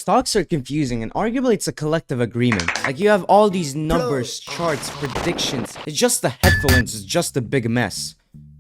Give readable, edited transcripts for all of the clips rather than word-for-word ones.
stocks are confusing and arguably it's a collective agreement. Like you have all these numbers, charts, predictions. It's just the headphones, it's just a big mess.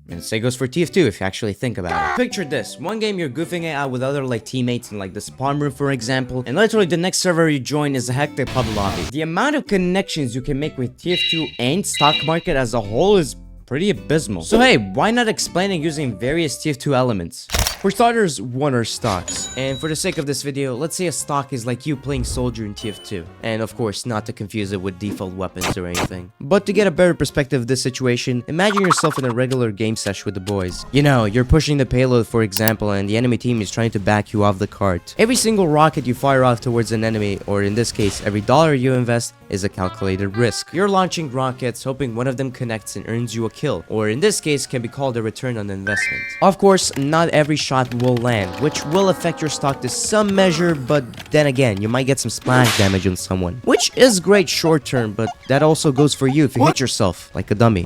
And the same goes for TF2 if you actually think about it. Picture this, one game you're goofing it out with other like teammates in like the spawn room for example, and literally the next server you join is a hectic pub lobby. The amount of connections you can make with TF2 and stock market as a whole is pretty abysmal. So hey, why not explaining using various TF2 elements? For starters, one are stocks. And for the sake of this video, let's say a stock is like you playing soldier in TF2. And of course, not to confuse it with default weapons or anything. But to get a better perspective of this situation, imagine yourself in a regular game sesh with the boys. You know, you're pushing the payload for example, and the enemy team is trying to back you off the cart. Every single rocket you fire off towards an enemy, or in this case, every dollar you invest, is a calculated risk. You're launching rockets, hoping one of them connects and earns you a kill, or in this case, can be called a return on investment. Of course, not every shot will land, which will affect your stock to some measure, but then again, you might get some splash damage on someone, which is great short term, but that also goes for you if you hit yourself like a dummy.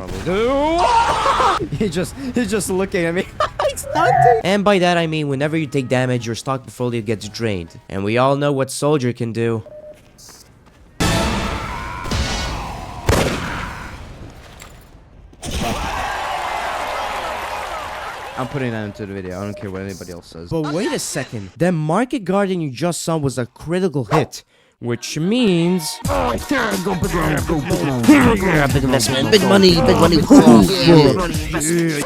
He's just looking at me. And by that I mean whenever you take damage, your stock portfolio gets drained, and we all know what soldier can do. I'm putting that into the video. I don't care what anybody else says. But wait a second. That market garden you just saw was a critical hit. Which means... Big investment, big money, big money.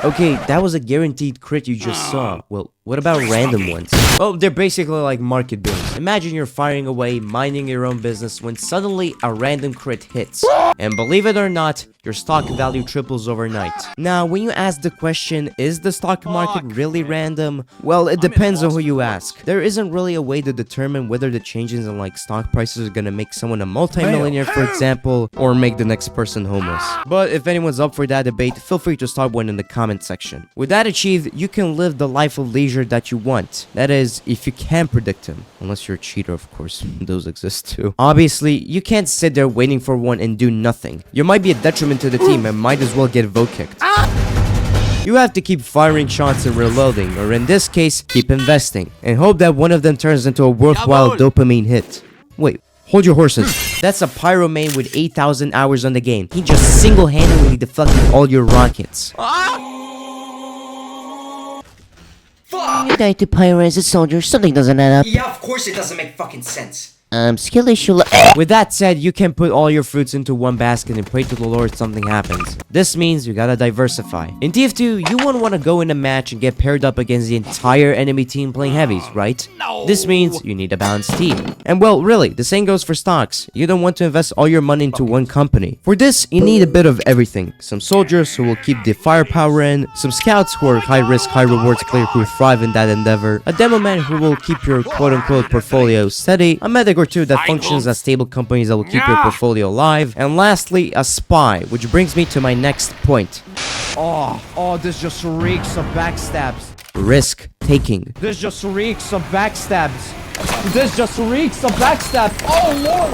Okay, that was a guaranteed crit you just saw. Well, what about random ones? Oh, they're basically like market booms. Imagine you're firing away, minding your own business, when suddenly a random crit hits. And believe it or not, your stock value triples overnight. Now, when you ask the question, is the stock market really random? Well, it depends on who you ask. There isn't really a way to determine whether the changes in like stock prices are gonna make someone a multi-millionaire, for example, or make the next person homeless. But if anyone's up for that debate, feel free to start one in the comment section. With that achieved, you can live the life of leisure that you want. That is, if you can predict him. Unless you're a cheater, of course. Those exist too. Obviously, you can't sit there waiting for one and do nothing. You might be a detriment to the team and might as well get vote kicked. You have to keep firing shots and reloading, or in this case, keep investing, and hope that one of them turns into a worthwhile dopamine hit. Wait, hold your horses. That's a pyro main with 8,000 hours on the game. He just single-handedly deflected all your rockets. You died to pyro as a soldier, something doesn't add up. Yeah, of course it doesn't make fucking sense. Skill issue. With that said, you can put all your fruits into one basket and pray to the Lord something happens. This means you gotta diversify. In TF2, you won't want to go in a match and get paired up against the entire enemy team playing heavies, right? No. This means you need a balanced team. And well, really, the same goes for stocks. You don't want to invest all your money into one company. For this, you need a bit of everything. Some soldiers who will keep the firepower in, some scouts who are high risk, high rewards player who thrive in that endeavor, a demo man who will keep your quote-unquote portfolio steady, a medic or two that functions as stable companies that will keep your portfolio alive, and lastly, a spy, which brings me to my next point. Oh, this just reeks of backstabs. Risk taking. This just reeks of backstabs. This just reeks of backstabs. Oh lord!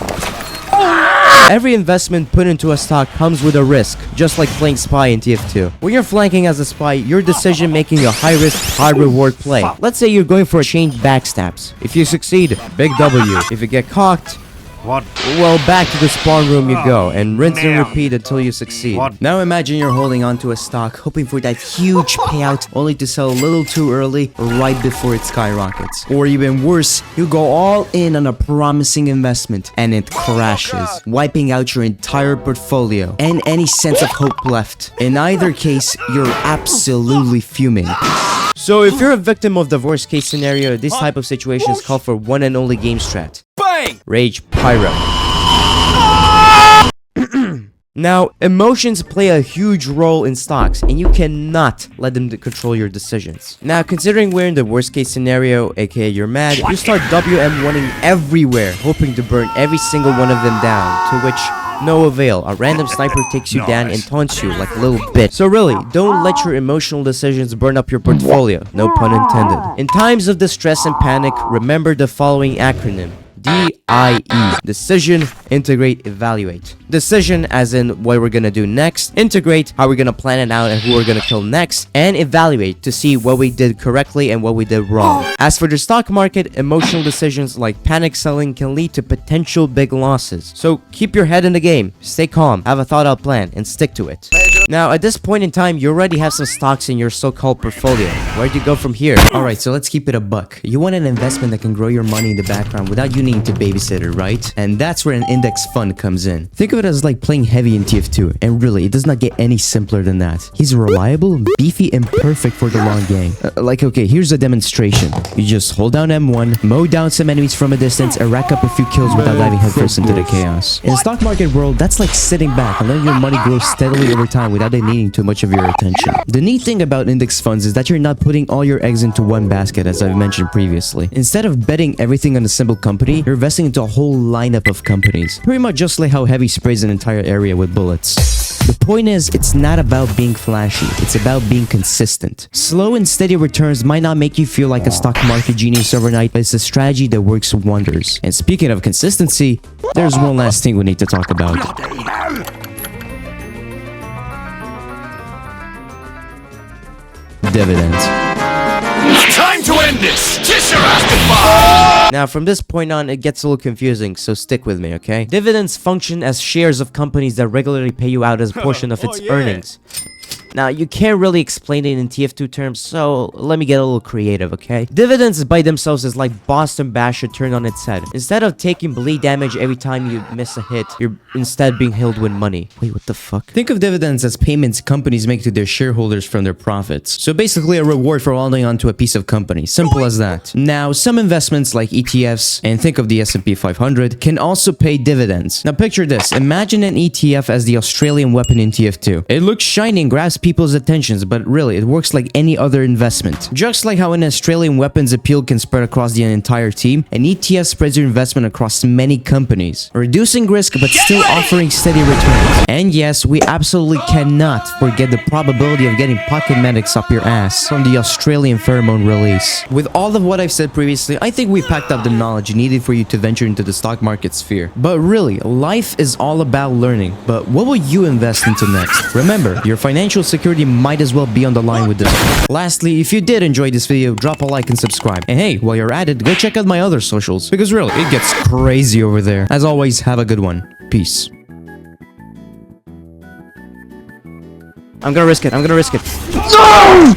Every investment put into a stock comes with a risk, just like playing spy in TF2. When you're flanking as a spy, your decision making a high risk, high reward play. Let's say you're going for a chain backstabs. If you succeed, big W. If you get cocked, well, back to the spawn room you go, and rinse and repeat until you succeed. Now imagine you're holding onto a stock, hoping for that huge payout, only to sell a little too early, right before it skyrockets. Or even worse, you go all in on a promising investment, and it crashes, wiping out your entire portfolio, and any sense of hope left. In either case, you're absolutely fuming. So if you're a victim of the worst case scenario, this type of situations call for one and only game strat. Bang! Rage Pyro. Now, emotions play a huge role in stocks, and you cannot let them control your decisions. Now, considering we're in the worst case scenario, aka you're mad, you start WM1ing everywhere, hoping to burn every single one of them down, to which no avail. A random sniper takes you down and taunts you like a little bitch. So really, don't let your emotional decisions burn up your portfolio. No pun intended. In times of distress and panic, remember the following acronym. DIE. Decision, integrate, evaluate. Decision as in what we're gonna do next. Integrate, how we're gonna plan it out and who we're gonna kill next. And evaluate to see what we did correctly and what we did wrong. As for the stock market, emotional decisions like panic selling can lead to potential big losses. So keep your head in the game, stay calm, have a thought out plan, and stick to it. Now, at this point in time, you already have some stocks in your so-called portfolio. Where do you go from here? Alright, so let's keep it a buck. You want an investment that can grow your money in the background without you needing to babysit it, right? And that's where an index fund comes in. Think of it as like playing heavy in TF2, and really, it does not get any simpler than that. He's reliable, beefy, and perfect for the long game. Okay, here's a demonstration. You just hold down M1, mow down some enemies from a distance, and rack up a few kills without diving headfirst into the chaos. In the stock market world, that's like sitting back and letting your money grow steadily over time without it needing too much of your attention. The neat thing about index funds is that you're not putting all your eggs into one basket, as I've mentioned previously. Instead of betting everything on a single company, you're investing into a whole lineup of companies. Pretty much just like how Heavy sprays an entire area with bullets. The point is, it's not about being flashy, it's about being consistent. Slow and steady returns might not make you feel like a stock market genius overnight, but it's a strategy that works wonders. And speaking of consistency, there's one last thing we need to talk about. Dividends. It's time to end this! Kiss your ass goodbye! Now, from this point on, it gets a little confusing, so stick with me, okay? Dividends function as shares of companies that regularly pay you out as a portion of its earnings. Now, you can't really explain it in TF2 terms, so let me get a little creative, okay? Dividends by themselves is like Boston Basher turned on its head. Instead of taking bleed damage every time you miss a hit, you're instead being healed with money. Wait, what the fuck? Think of dividends as payments companies make to their shareholders from their profits. So basically a reward for holding onto a piece of company. Simple as that. Now, some investments like ETFs, and think of the S&P 500, can also pay dividends. Now picture this. Imagine an ETF as the Australian weapon in TF2. It looks shiny and grabs people's attentions, but really, it works like any other investment. Just like how an Australian weapons appeal can spread across the entire team, an ETF spreads your investment across many companies, reducing risk but still offering steady returns. And yes, we absolutely cannot forget the probability of getting pocket medics up your ass from the Australian pheromone release. With all of what I've said previously, I think we packed up the knowledge needed for you to venture into the stock market sphere. But really, life is all about learning. But what will you invest into next? Remember, your financial security might as well be on the line with this. Lastly, if you did enjoy this video, drop a like and subscribe. And hey, while you're at it, go check out my other socials, because really, it gets crazy over there. As always, have a good one. Peace. I'm gonna risk it. No!